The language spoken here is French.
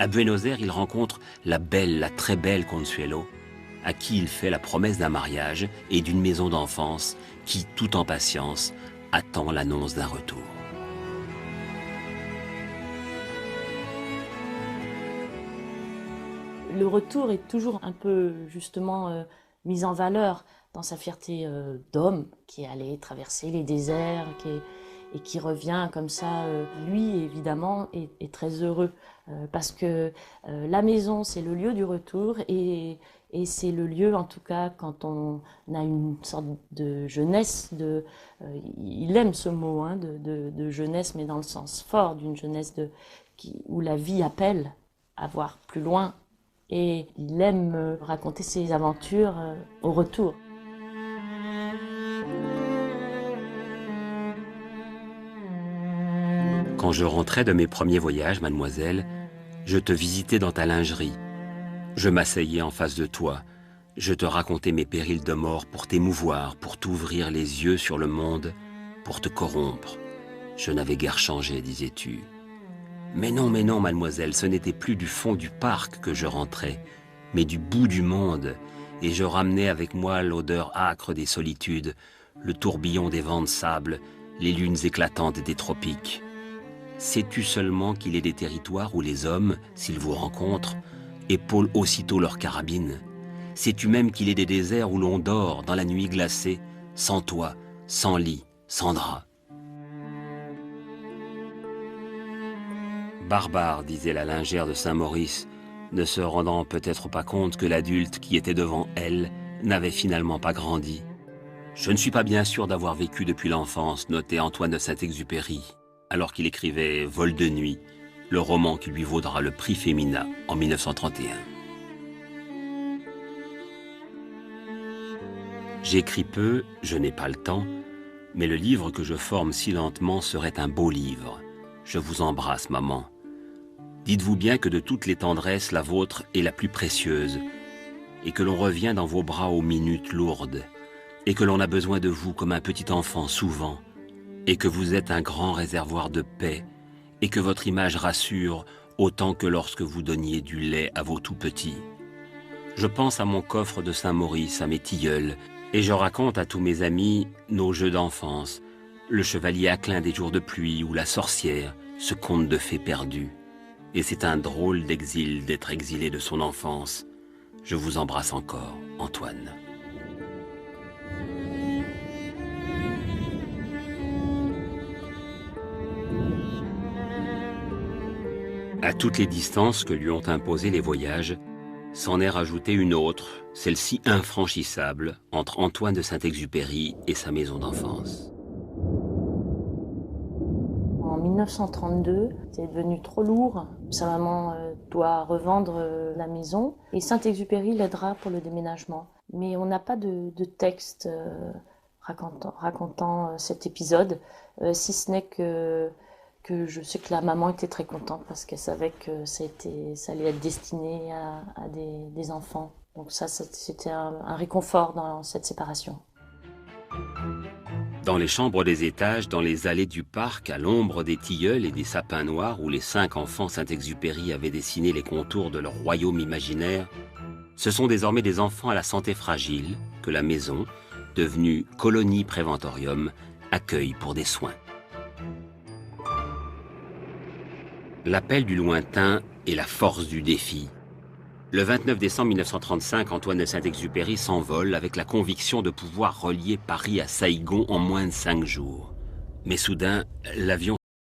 À Buenos Aires, il rencontre la belle, la très belle Consuelo, à qui il fait la promesse d'un mariage et d'une maison d'enfance qui, tout en patience, attend l'annonce d'un retour. Le retour est toujours un peu justement mis en valeur dans sa fierté d'homme qui est allé traverser les déserts et qui revient comme ça. Lui, évidemment, est très heureux parce que la maison, c'est le lieu du retour et c'est le lieu, en tout cas, quand on a une sorte de jeunesse, il aime ce mot hein, de jeunesse, mais dans le sens fort d'une jeunesse où la vie appelle à voir plus loin. Et il aime raconter ses aventures au retour. Quand je rentrais de mes premiers voyages, mademoiselle, je te visitais dans ta lingerie. Je m'asseyais en face de toi. Je te racontais mes périls de mort pour t'émouvoir, pour t'ouvrir les yeux sur le monde, pour te corrompre. Je n'avais guère changé, disais-tu. Mais non, mademoiselle, ce n'était plus du fond du parc que je rentrais, mais du bout du monde, et je ramenais avec moi l'odeur âcre des solitudes, le tourbillon des vents de sable, les lunes éclatantes des tropiques. Sais-tu seulement qu'il est des territoires où les hommes, s'ils vous rencontrent, épaulent aussitôt leurs carabines? Sais-tu même qu'il est des déserts où l'on dort dans la nuit glacée, sans toit, sans lit, sans drap? Barbare, disait la lingère de Saint-Maurice, ne se rendant peut-être pas compte que l'adulte qui était devant elle n'avait finalement pas grandi. Je ne suis pas bien sûr d'avoir vécu depuis l'enfance, notait Antoine de Saint-Exupéry, alors qu'il écrivait Vol de nuit, le roman qui lui vaudra le prix Femina en 1931. J'écris peu, je n'ai pas le temps, mais le livre que je forme si lentement serait un beau livre. Je vous embrasse, maman. Dites-vous bien que de toutes les tendresses, la vôtre est la plus précieuse, et que l'on revient dans vos bras aux minutes lourdes, et que l'on a besoin de vous comme un petit enfant souvent, et que vous êtes un grand réservoir de paix, et que votre image rassure autant que lorsque vous donniez du lait à vos tout-petits. Je pense à mon coffre de Saint-Maurice, à mes tilleuls, et je raconte à tous mes amis nos jeux d'enfance, le chevalier Aclin des jours de pluie ou la sorcière, ce conte de fées perdu. Et c'est un drôle d'exil d'être exilé de son enfance. Je vous embrasse encore, Antoine. À toutes les distances que lui ont imposées les voyages, s'en est rajoutée une autre, celle-ci infranchissable, entre Antoine de Saint-Exupéry et sa maison d'enfance. En 1932, c'est devenu trop lourd. Sa maman doit revendre la maison et Saint-Exupéry l'aidera pour le déménagement. Mais on n'a pas de texte racontant cet épisode, si ce n'est que je sais que la maman était très contente parce qu'elle savait que ça allait être destiné à des enfants. Donc ça, c'était un réconfort dans cette séparation. Dans les chambres des étages, dans les allées du parc, à l'ombre des tilleuls et des sapins noirs où les 5 enfants Saint-Exupéry avaient dessiné les contours de leur royaume imaginaire, ce sont désormais des enfants à la santé fragile que la maison, devenue colonie préventorium, accueille pour des soins. L'appel du lointain est la force du défi. Le 29 décembre 1935, Antoine de Saint-Exupéry s'envole avec la conviction de pouvoir relier Paris à Saïgon en moins de 5 jours. Mais soudain, l'avion